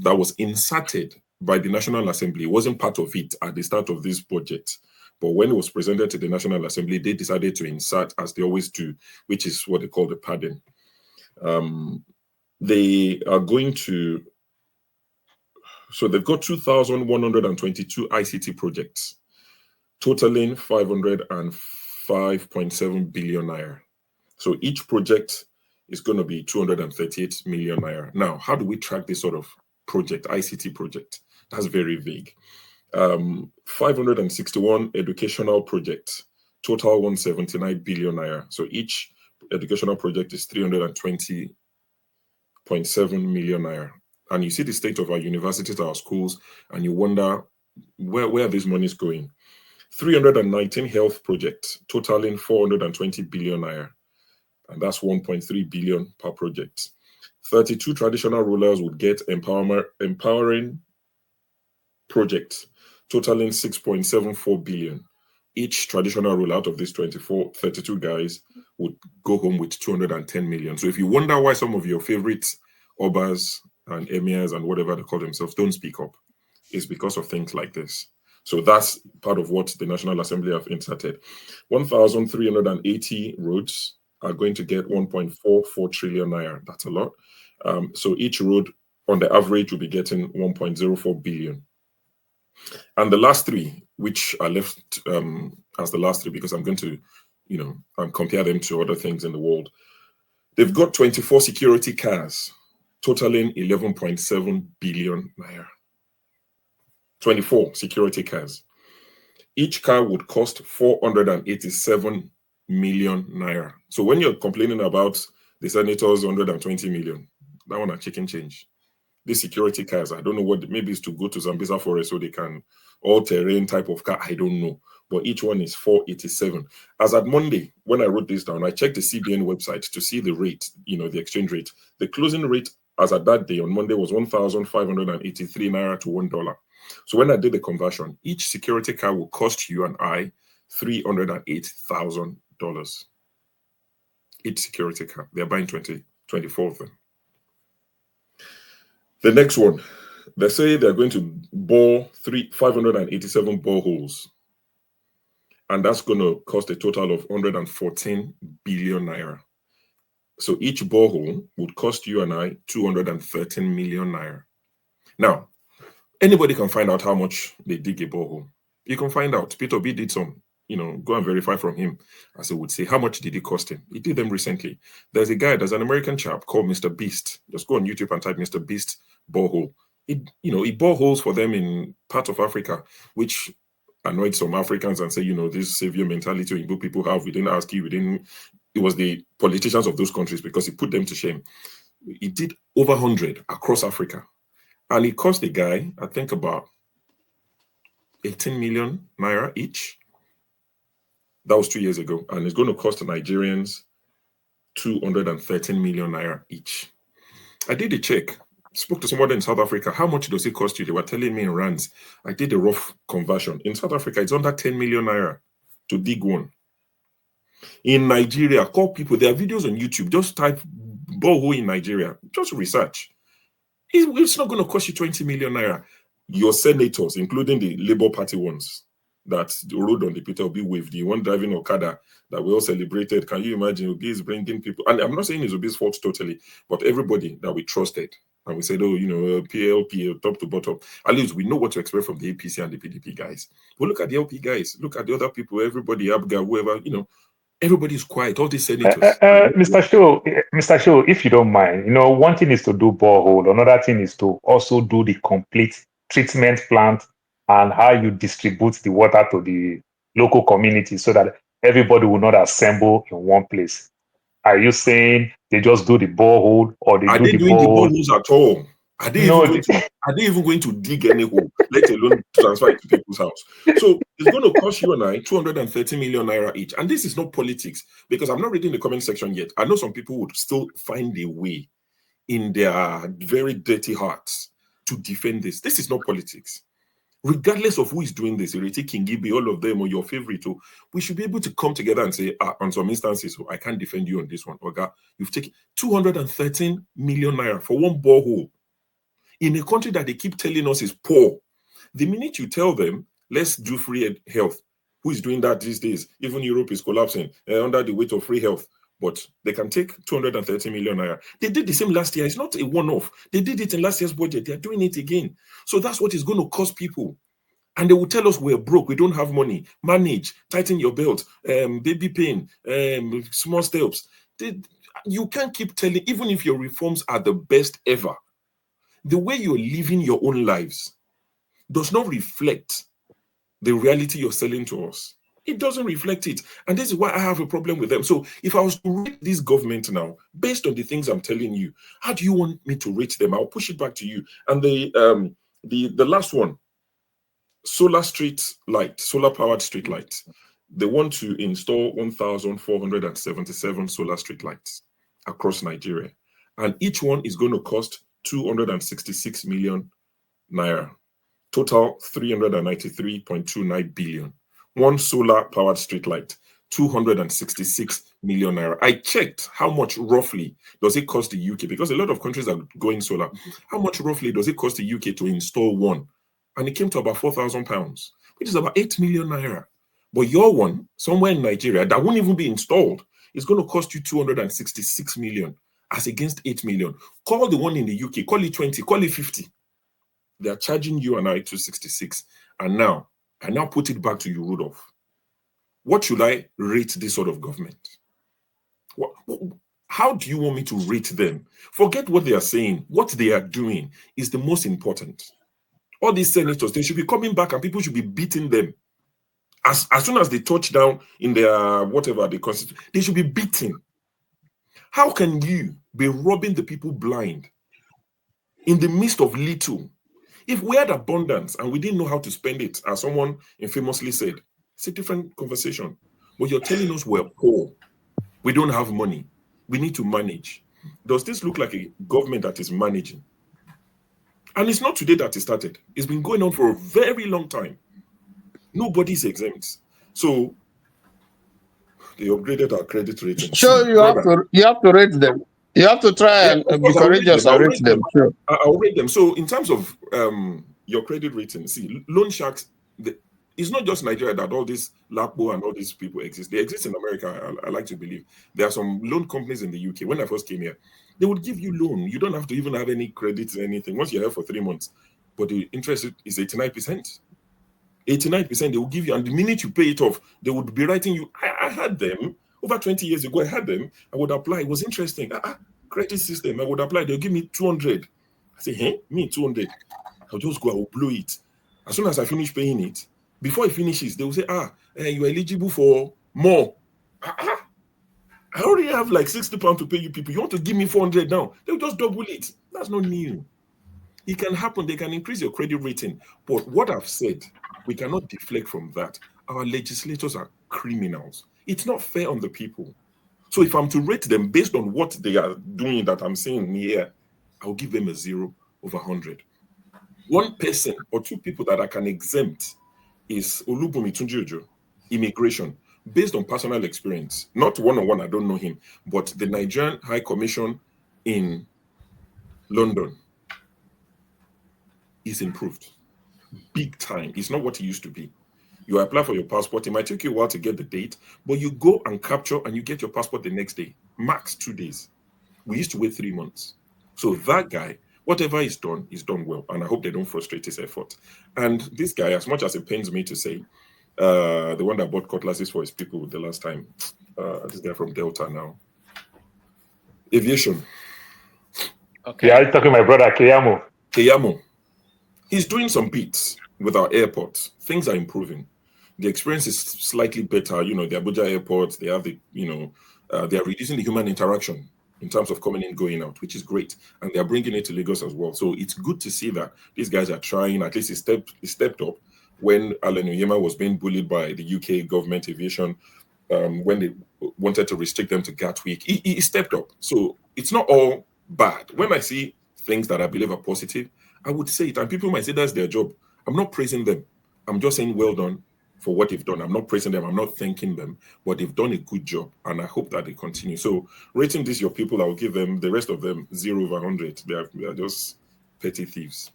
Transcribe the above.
that was inserted by the National Assembly wasn't part of it at the start of this budget. But when it was presented to the National Assembly, they decided to insert, as they always do, which is what they call the padding. They are going to, so they've got 2,122 ICT projects, totaling 505.7 billion naira. So each project is going to be 238 million naira. Now, how do we track this sort of project, ICT project? That's very vague. 561 educational projects, total 179 billion naira. So each educational project is 320.7 million naira. And you see the state of our universities, our schools, and you wonder where this money is going. 319 health projects, totaling 420 billion naira. And that's 1.3 billion per project. 32 traditional rulers would get empowering projects, totaling 6.74 billion. Each traditional ruler out of these 32 guys would go home with 210 million. So if you wonder why some of your favorite obas and emirs and whatever they call themselves don't speak up, it's because of things like this. So that's part of what the National Assembly have inserted. 1,380 roads are going to get 1.44 trillion naira. That's a lot. So each road on the average will be getting 1.04 billion. And the last three, which are left as the last three, because I'm going to, compare them to other things in the world. They've got 24 security cars, totaling 11.7 billion naira. 24 security cars. Each car would cost 487 million naira. So when you're complaining about the senators 120 million, that one are chicken change. These security cars, I don't know what, maybe it's to go to Zambeza Forest so they can all-terrain type of car, I don't know. But each one is 487. As at Monday, when I wrote this down, I checked the CBN website to see the rate, the exchange rate. The closing rate as at that day on Monday was 1,583 naira to $1. So when I did the conversion, each security car will cost you and I $308,000. Each security car. They're buying 24 of them. The next one, they say they're going to bore 587 boreholes. And that's going to cost a total of 114 billion naira. So each borehole would cost you and I 213 million naira. Now, anybody can find out how much they dig a borehole. You can find out. Peter B did some, go and verify from him, as he would say, how much did it cost him? He did them recently. There's an American chap called Mr. Beast. Just go on YouTube and type Mr. Beast borehole. He bore holes for them in part of Africa, which annoyed some Africans and say, this savior mentality Igbo people have. We didn't ask you, it was the politicians of those countries because he put them to shame. He did over 100 across Africa. And it cost the guy, I think, about 18 million naira each. That was 2 years ago. And it's going to cost the Nigerians 213 million naira each. I did a check. Spoke to somebody in South Africa. How much does it cost you? They were telling me in rands. I did a rough conversion. In South Africa, it's under 10 million naira to dig one. In Nigeria, call people. There are videos on YouTube. Just type borehole in Nigeria. Just research. It's not going to cost you 20 million naira. Your senators, including the Labour Party ones, that rode on the Peter Obi wave, the one driving Okada that we all celebrated. Can you imagine Obi is bringing people? And I'm not saying it's Obi's fault totally, but everybody that we trusted and we said, PLP, top to bottom. At least we know what to expect from the APC and the PDP guys. But look at the LP guys. Look at the other people, everybody, Abga, whoever, everybody's quiet. All these senators. Mr. Shaw, if you don't mind, one thing is to do borehole. Another thing is to also do the complete treatment plant and how you distribute the water to the local community so that everybody will not assemble in one place. Are you saying they just do the borehole or they do the borehole? Are they doing the boreholes at all? Are they even going to dig any hole, let alone transfer it to people's house? So it's going to cost you and I 230 million naira each. And this is not politics, because I'm not reading the comment section yet. I know some people would still find a way in their very dirty hearts to defend this. This is not politics. Regardless of who is doing this, Ireti Kingibe, all of them, or your favorite, we should be able to come together and say, on some instances, I can't defend you on this one. Oga, you've taken 213 million naira for one borehole. in a country that they keep telling us is poor. The minute you tell them, let's do free health, who is doing that these days? Even Europe is collapsing under the weight of free health. But they can take 230 million naira. They did the same last year. It's not a one-off. They did it in last year's budget. They are doing it again. So that's what is going to cost people. And they will tell us we're broke, we don't have money. Manage, tighten your belt, baby pain, small steps. You can't keep telling, even if your reforms are the best ever, the way you're living your own lives does not reflect the reality you're selling to us. It doesn't reflect it. And this is why I have a problem with them. So if I was to rate this government now, based on the things I'm telling you, how do you want me to rate them? I'll push it back to you. And the last one, solar powered street lights. They want to install 1,477 solar street lights across Nigeria. And each one is going to cost 266 million naira. Total 393.29 billion. One solar powered street light, 266 million naira. I checked how much roughly does it cost the UK, because a lot of countries are going solar. How much roughly does it cost the UK to install one? And it came to about £4,000, which is about 8 million naira. But your one, somewhere in Nigeria, that won't even be installed, is going to cost you 266 million as against 8 million. Call the one in the UK, call it 20, call it 50. They are charging you and I 266. And now, I now put it back to you, Rudolf. What should I rate this sort of government? How do you want me to rate them? Forget what they are saying. What they are doing is the most important. All these senators, they should be coming back and people should be beating them. As soon as they touch down in their whatever they constitute, they should be beaten. How can you be robbing the people blind in the midst of little? If we had abundance and we didn't know how to spend it, as someone infamously said, it's a different conversation. But you're telling us we're poor, we don't have money, we need to manage. Does this look like a government that is managing? And it's not today that it started. It's been going on for a very long time. Nobody's exempt. So they upgraded our credit rating. Sure, you have to rate them. You have to try and be courageous and rate them. Sure. I'll rate them. So in terms of your credit rating, see, loan sharks, it's not just Nigeria that all these LAPO and all these people exist. They exist in America, I like to believe. There are some loan companies in the UK. When I first came here, they would give you loan. You don't have to even have any credit or anything. Once you're here for 3 months, but the interest is 89%. 89% they will give you, and the minute you pay it off, they would be writing you. I had them over 20 years ago. I had them. I would apply. It was interesting. Credit system. I would apply. They'll give me 200. I say, hey, me 200. I'll just go. I will blow it. As soon as I finish paying it, before it finishes, they will say, you are eligible for more. I already have like £60 to pay you people. You want to give me 400 now? They'll just double it. That's not new. It can happen. They can increase your credit rating. But what I've said, we cannot deflect from that. Our legislators are criminals. It's not fair on the people. So if I'm to rate them based on what they are doing that I'm saying here, I'll give them a 0 over 100. One person or two people that I can exempt is Olubunmi Tunji-Ojo, immigration, based on personal experience. Not one-on-one, I don't know him, but the Nigerian High Commission in London is improved. Big time. It's not what it used to be. You apply for your passport. It might take you a while to get the date, but you go and capture and you get your passport the next day. Max 2 days. We used to wait 3 months. So that guy, whatever is done well. And I hope they don't frustrate his effort. And this guy, as much as it pains me to say, the one that bought cutlasses for his people the last time, this guy from Delta now. Aviation. Okay. Yeah, I'm talking to my brother, Keyamo. He's doing some beats with our airports. Things are improving. The experience is slightly better. You know, the Abuja airports, they have the, they are reducing the human interaction in terms of coming in, going out, which is great. And they are bringing it to Lagos as well. So it's good to see that these guys are trying. At least he stepped up when Alan Oyema was being bullied by the UK government aviation, when they wanted to restrict them to Gatwick. He stepped up. So it's not all bad. When I see things that I believe are positive, I would say it. And people might say that's their job. I'm not praising them. I'm just saying well done for what they've done. I'm not praising them. I'm not thanking them, but they've done a good job. And I hope that they continue. So rating this, your people, I'll give them, the rest of them 0 over 100. They are just petty thieves.